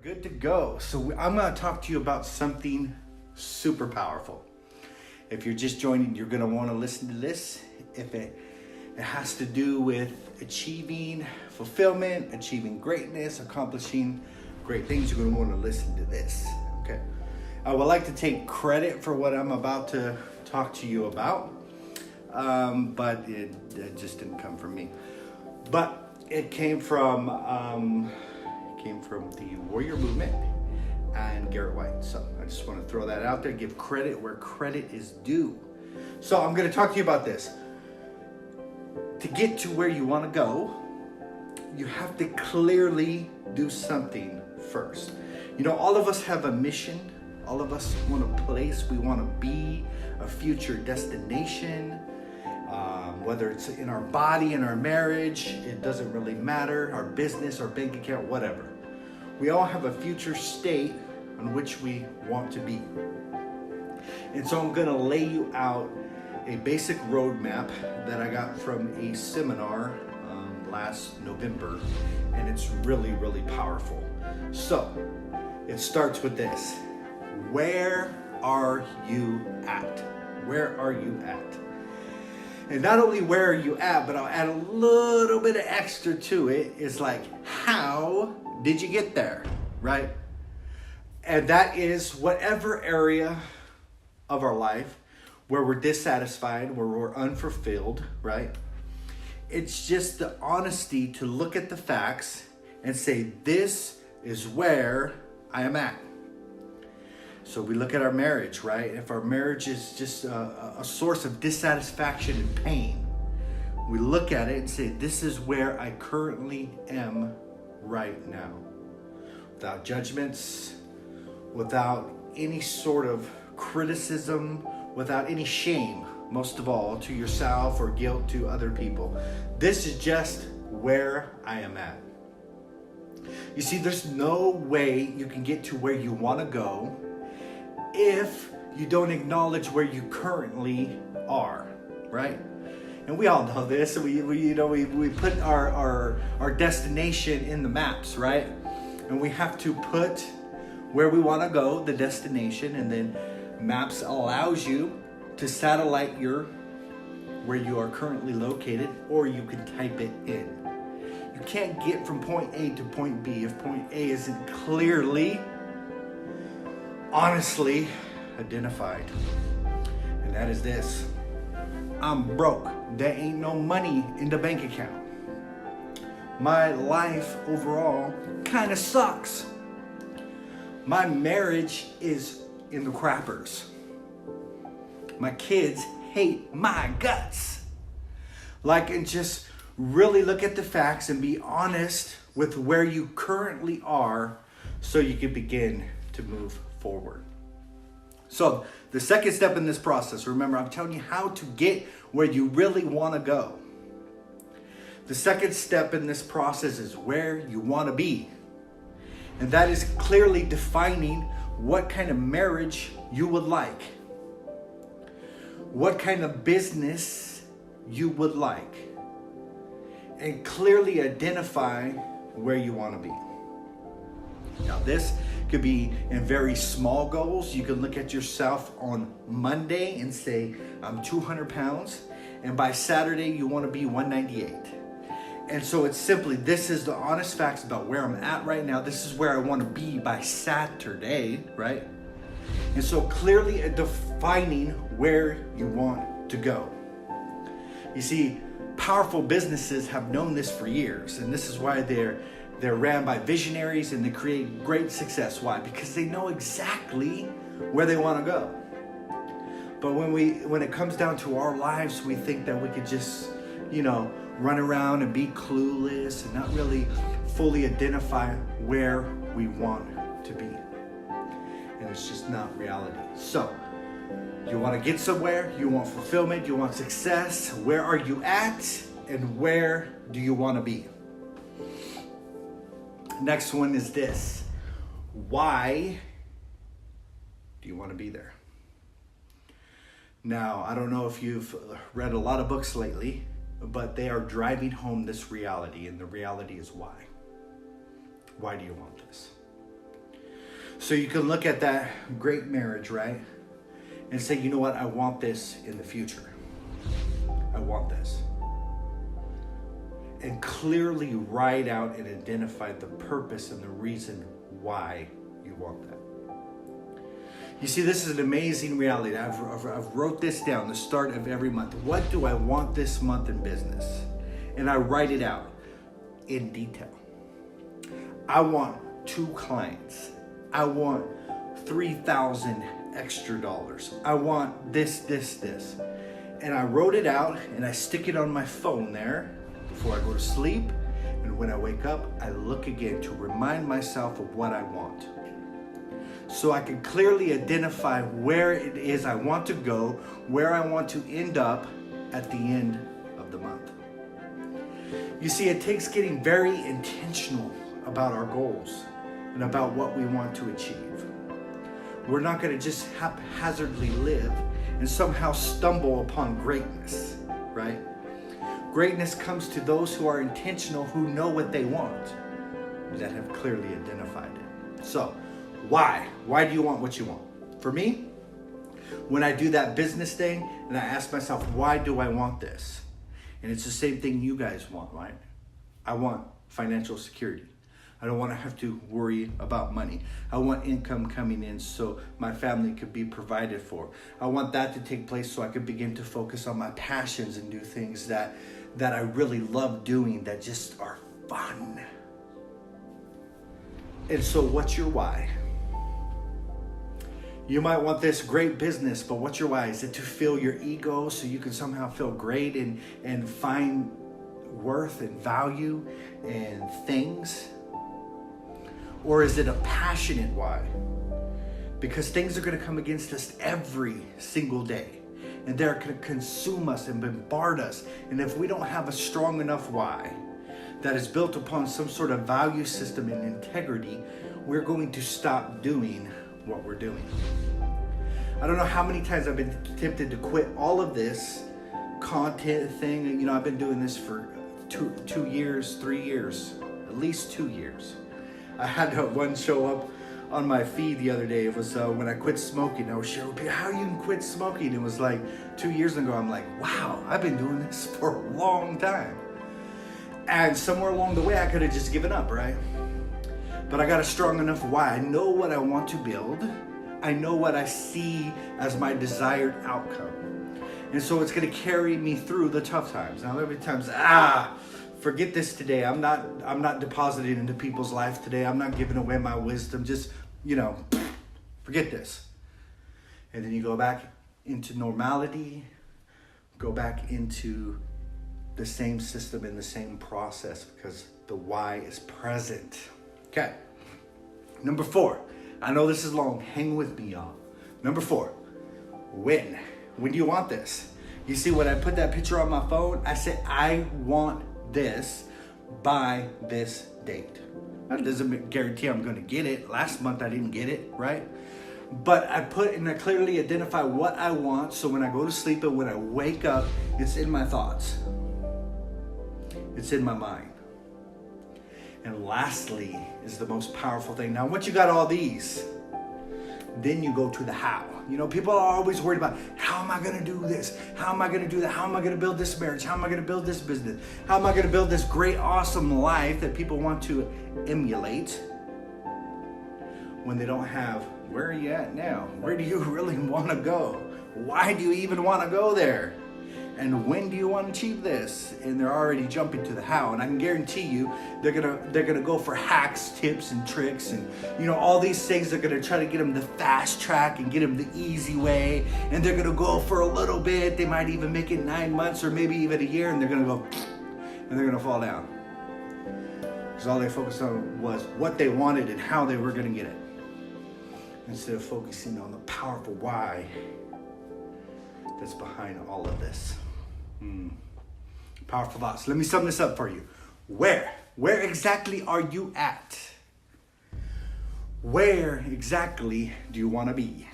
Good to go. So I'm going to talk to you about something super powerful. If you're just joining, you're going to want to listen to this. If it has to do with achieving fulfillment, achieving greatness, accomplishing great things, you're going to want to listen to this. Okay. I would like to take credit for what I'm about to talk to you about, but it just didn't come from me. But it came from the Warrior Movement and Garrett White. So I just want to throw that out there, give credit where credit is due. So I'm going to talk to you about this. To get to where you want to go, you have to clearly do something first. You know, all of us have a mission. All of us want a place we want to be, a future destination. Whether it's in our body, in our marriage, it doesn't really matter. Our business, our bank account, whatever. We all have a future state on which we want to be. And so I'm going to lay you out a basic roadmap that I got from a seminar last November, and it's really, really powerful. So it starts with this. Where are you at? Where are you at? And not only where are you at, but I'll add a little bit of extra to it. It's like, how did you get there, right? And that is whatever area of our life where we're dissatisfied, where we're unfulfilled, right? It's just the honesty to look at the facts and say, this is where I am at. So we look at our marriage, right? If our marriage is just a source of dissatisfaction and pain, we look at it and say, this is where I currently am right now. Without judgments, without any sort of criticism, without any shame, most of all, to yourself or guilt to other people. This is just where I am at. You see, there's no way you can get to where you want to go if you don't acknowledge where you currently are, right? And we all know this. We put our destination in the maps, right? And we have to put where we want to go, the destination, and then maps allows you to satellite where you are currently located, or you can type it in. You can't get from point A to point B if point A isn't clearly, honestly identified. And that is this. I'm broke. There ain't no money in the bank account. My life overall kind of sucks. My marriage is in the crappers. My kids hate my guts. And just really look at the facts and be honest with where you currently are so you can begin to move forward. So the second step in this process, remember, I'm telling you how to get where you really want to go. The second step in this process is where you want to be. And that is clearly defining what kind of marriage you would like, what kind of business you would like, and clearly identify where you want to be. Now, this could be in very small goals. You can look at yourself on Monday and say, I'm 200 pounds, and by Saturday, you want to be 198. And so it's simply, this is the honest facts about where I'm at right now. This is where I want to be by Saturday, right? And so clearly defining where you want to go. You see, powerful businesses have known this for years, and this is why they're ran by visionaries and they create great success. Why? Because they know exactly where they want to go. But when it comes down to our lives, we think that we could just, run around and be clueless and not really fully identify where we want to be. And it's just not reality. So, you want to get somewhere, you want fulfillment, you want success. Where are you at and where do you want to be? Next one is this. Why do you want to be there? Now, I don't know if you've read a lot of books lately, but they are driving home this reality, and the reality is why. Why do you want this? So you can look at that great marriage, right? And say, you know what? I want this in the future. I want this. And clearly write out and identify the purpose and the reason why you want that. You see, this is an amazing reality. I've wrote this down, the start of every month. What do I want this month in business? And I write it out in detail. I want 2 clients. I want 3,000 extra dollars. I want this. And I wrote it out and I stick it on my phone there before I go to sleep. And when I wake up, I look again to remind myself of what I want. So I can clearly identify where it is I want to go, where I want to end up at the end of the month. You see, it takes getting very intentional about our goals and about what we want to achieve. We're not going to just haphazardly live and somehow stumble upon greatness, right? Greatness comes to those who are intentional, who know what they want, that have clearly identified it. So, why? Why do you want what you want? For me, when I do that business thing and I ask myself, why do I want this? And it's the same thing you guys want, right? I want financial security. I don't want to have to worry about money. I want income coming in so my family could be provided for. I want that to take place so I could begin to focus on my passions and do things that I really love doing that just are fun. And so what's your why? You might want this great business, but what's your why? Is it to fill your ego so you can somehow feel great and find worth and value and things? Or is it a passionate why? Because things are going to come against us every single day. And they're going to consume us and bombard us. And if we don't have a strong enough why that is built upon some sort of value system and integrity, we're going to stop doing what we're doing. I don't know how many times I've been tempted to quit all of this content thing. You know, I've been doing this for 2 years, 3 years, at least 2 years. I had one show up on my feed the other day. It was when I quit smoking. I was sharing, how you can quit smoking? It was like 2 years ago. I'm like, wow, I've been doing this for a long time. And somewhere along the way, I could have just given up, right? But I got a strong enough why. I know what I want to build. I know what I see as my desired outcome. And so it's going to carry me through the tough times. Now, every time's, forget this today. I'm not depositing into people's life today. I'm not giving away my wisdom. Just, forget this. And then you go back into normality, go back into the same system and the same process because the why is present. Okay. Number 4. I know this is long. Hang with me, y'all. Number 4. When? When do you want this? You see, when I put that picture on my phone, I said, I want this by this date. That doesn't guarantee I'm going to get it. Last month I didn't get it, right? But I put and I clearly identify what I want. So when I go to sleep and when I wake up, it's in my thoughts. It's in my mind. And lastly is the most powerful thing. Now, once you got all these, then you go to the how. You know, people are always worried about, how am I going to do this? How am I going to do that? How am I going to build this marriage? How am I going to build this business? How am I going to build this great, awesome life that people want to emulate when they don't have, where are you at now? Where do you really want to go? Why do you even want to go there? And when do you want to achieve this? And they're already jumping to the how. And I can guarantee you, they're gonna go for hacks, tips, and tricks, and all these things. They're gonna try to get them the fast track and get them the easy way. And they're gonna go for a little bit. They might even make it 9 months or maybe even a year, and they're gonna go, and they're gonna fall down. Because all they focused on was what they wanted and how they were gonna get it, instead of focusing on the powerful why that's behind all of this. Powerful thoughts. Let me sum this up for you. Where exactly are you at? Where exactly do you want to be?